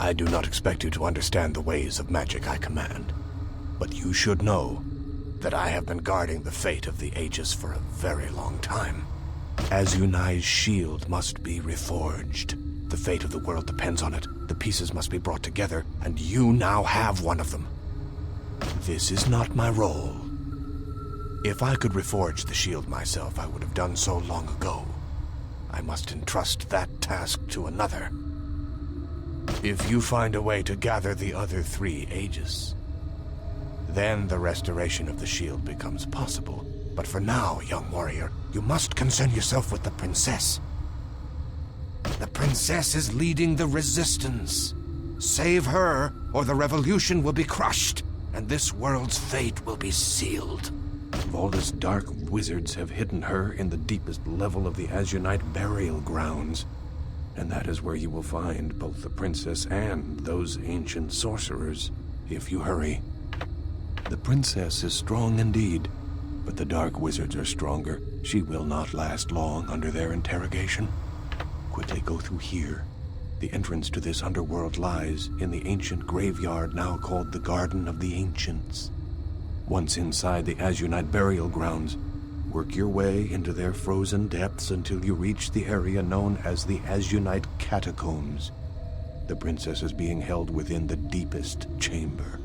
I do not expect you to understand the ways of magic I command, but you should know that I have been guarding the fate of the Aegis for a very long time. Azunai's shield must be reforged. The fate of the world depends on it. The pieces must be brought together, and you now have one of them. This is not my role. If I could reforge the shield myself, I would have done so long ago. I must entrust that task to another. If you find a way to gather the other 3 Aegis, then the restoration of the shield becomes possible. But for now, young warrior, you must concern yourself with the princess. The princess is leading the resistance. Save her, or the revolution will be crushed, and this world's fate will be sealed. Valdis' dark wizards have hidden her in the deepest level of the Azunite burial grounds, and that is where you will find both the princess and those ancient sorcerers, if you hurry. The princess is strong indeed, but the dark wizards are stronger. She will not last long under their interrogation. Quickly go through here. The entrance to this underworld lies in the ancient graveyard now called the Garden of the Ancients. Once inside the Azunite burial grounds, work your way into their frozen depths until you reach the area known as the Azunite Catacombs. The princess is being held within the deepest chamber.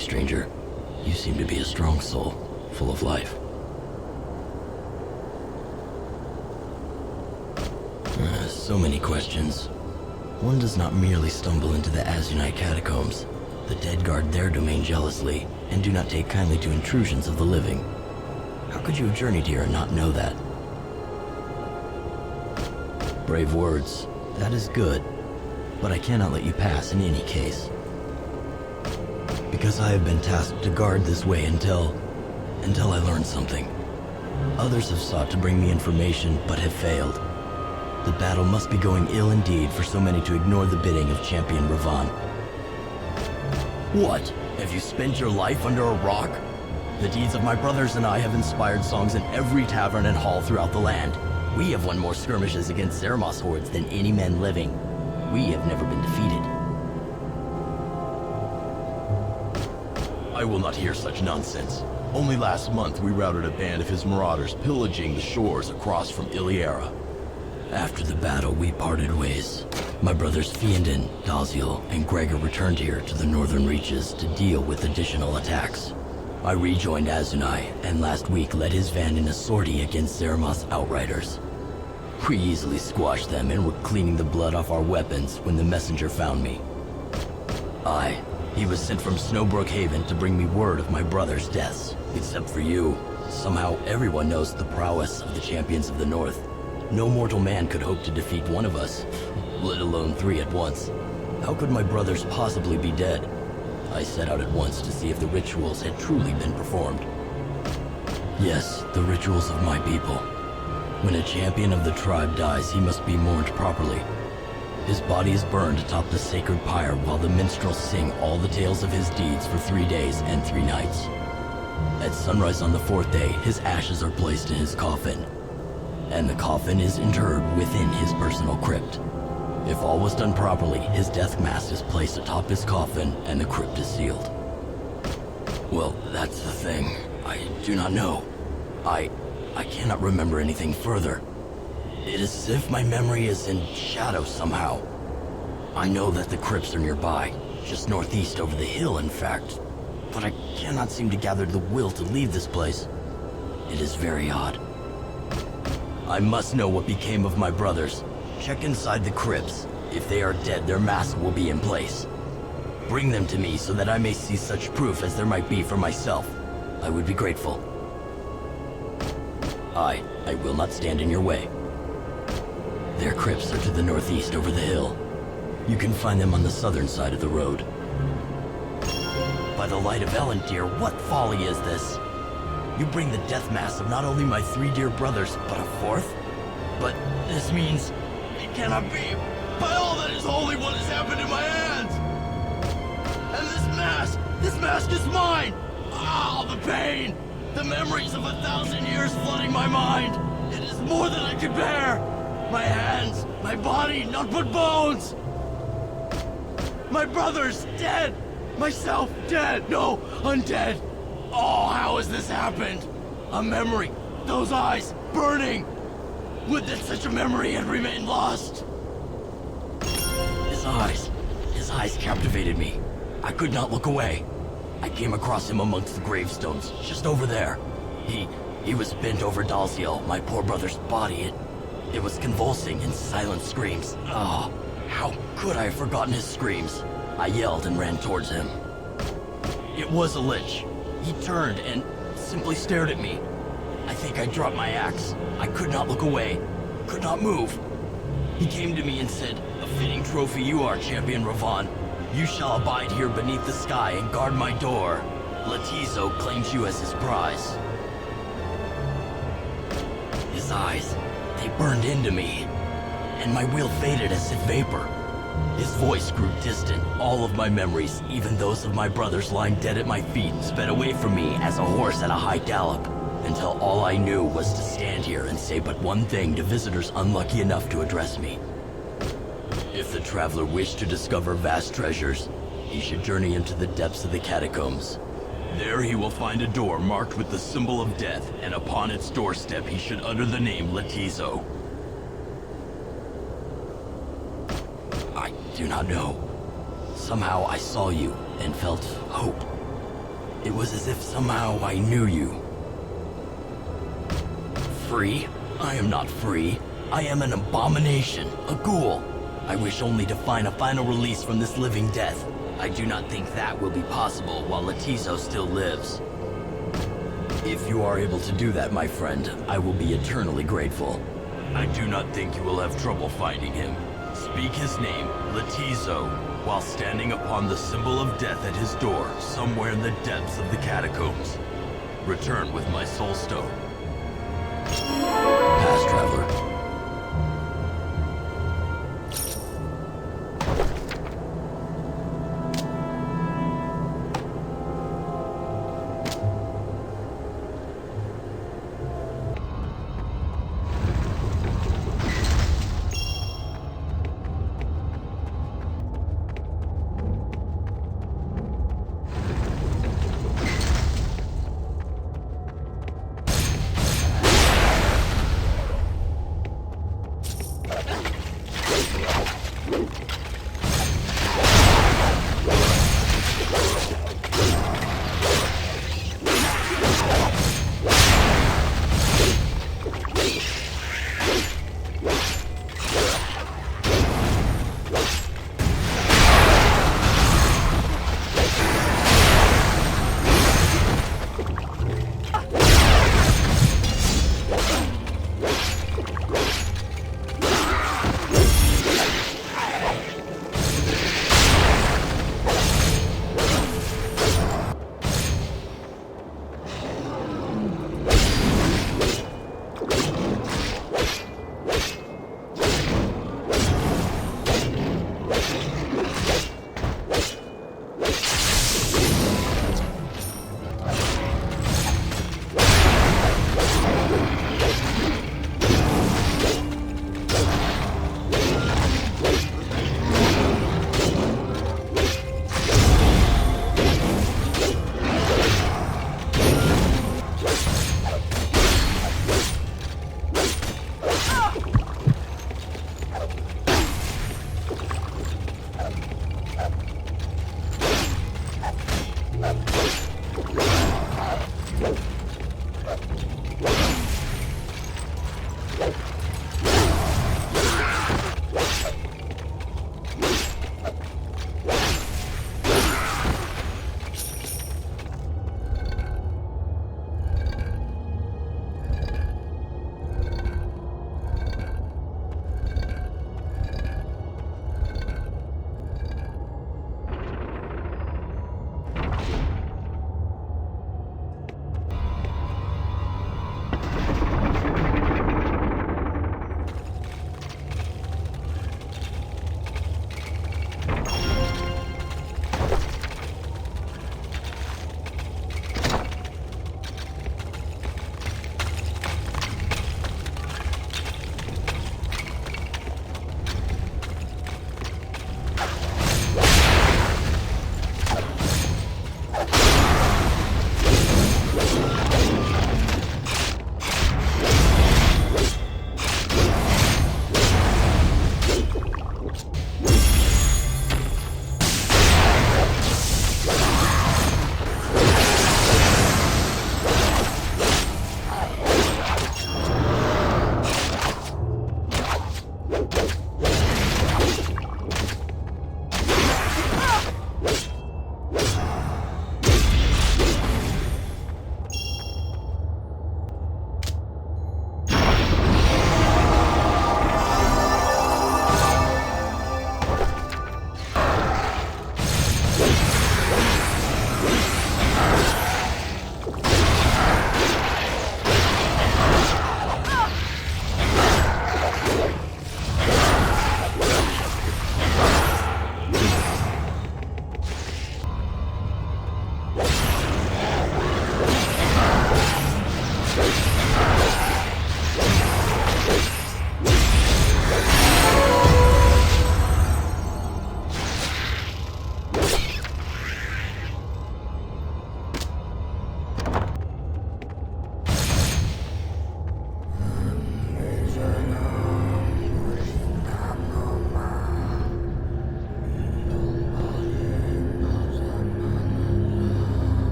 stranger. You seem to be a strong soul, full of life. So many questions. One does not merely stumble into the Azunite catacombs. The dead guard their domain jealously, and do not take kindly to intrusions of the living. How could you have journeyed here and not know that? Brave words. That is good. But I cannot let you pass in any case. Because I have been tasked to guard this way until I learn something. Others have sought to bring me information, but have failed. The battle must be going ill indeed for so many to ignore the bidding of Champion Ravan. What? Have you spent your life under a rock? The deeds of my brothers and I have inspired songs in every tavern and hall throughout the land. We have won more skirmishes against Zeramos hordes than any men living. We have never been defeated. I will not hear such nonsense. Only last month we routed a band of his marauders pillaging the shores across from Iliera. After the battle, we parted ways. My brothers Fiendin, Dalziel, and Gregor returned here to the northern reaches to deal with additional attacks. I rejoined Azunai, and last week led his van in a sortie against Zeramos outriders. We easily squashed them and were cleaning the blood off our weapons when the messenger found me. He was sent from Snowbrook Haven to bring me word of my brother's deaths. Except for you. Somehow everyone knows the prowess of the champions of the North. No mortal man could hope to defeat one of us, let alone three at once. How could my brothers possibly be dead? I set out at once to see if the rituals had truly been performed. Yes, the rituals of my people. When a champion of the tribe dies, he must be mourned properly. His body is burned atop the sacred pyre while the minstrels sing all the tales of his deeds for 3 days and 3 nights. At sunrise on the 4th day, his ashes are placed in his coffin. And the coffin is interred within his personal crypt. If all was done properly, his death mask is placed atop his coffin and the crypt is sealed. Well, that's the thing. I do not know. I cannot remember anything further. It is as if my memory is in shadow somehow. I know that the crypts are nearby, just northeast over the hill in fact, but I cannot seem to gather the will to leave this place. It is very odd. I must know what became of my brothers. Check inside the crypts. If they are dead, their masks will be in place. Bring them to me so that I may see such proof as there might be for myself. I would be grateful. I will not stand in your way. Their crypts are to the northeast over the hill. You can find them on the southern side of the road. By the light of Ellen, dear, what folly is this? You bring the death mask of not only my 3 dear brothers, but a 4th? But this means it cannot be. By all that is holy, what has happened in my hands? And this mask is mine! Ah, the pain! The memories of 1,000 years flooding my mind! It is more than I can bear! My hands, my body, none but bones! My brothers, dead! Myself, dead! No, undead! Oh, how has this happened? A memory, those eyes, burning! Would that such a memory had remained lost! His eyes captivated me. I could not look away. I came across him amongst the gravestones, just over there. He was bent over Dalziel, my poor brother's body. It was convulsing in silent screams. Oh, how could I have forgotten his screams? I yelled and ran towards him. It was a lich. He turned and simply stared at me. I think I dropped my axe. I could not look away, could not move. He came to me and said, "A fitting trophy you are, Champion Ravan. You shall abide here beneath the sky and guard my door. Latizo claims you as his prize." His eyes, they burned into me, and my will faded as if vapor. His voice grew distant. All of my memories, even those of my brothers lying dead at my feet, sped away from me as a horse at a high gallop, until all I knew was to stand here and say but one thing to visitors unlucky enough to address me. If the traveler wished to discover vast treasures, he should journey into the depths of the catacombs. There he will find a door marked with the symbol of death, and upon its doorstep he should utter the name Latizo. I do not know. Somehow I saw you and felt hope. It was as if somehow I knew you. Free? I am not free. I am an abomination, a ghoul. I wish only to find a final release from this living death. I do not think that will be possible while Latizo still lives. If you are able to do that, my friend, I will be eternally grateful. I do not think you will have trouble finding him. Speak his name, Latizo, while standing upon the symbol of death at his door, somewhere in the depths of the catacombs. Return with my soul stone. Past traveler.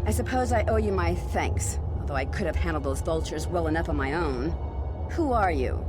I suppose I owe you my thanks, although I could have handled those vultures well enough on my own. Who are you?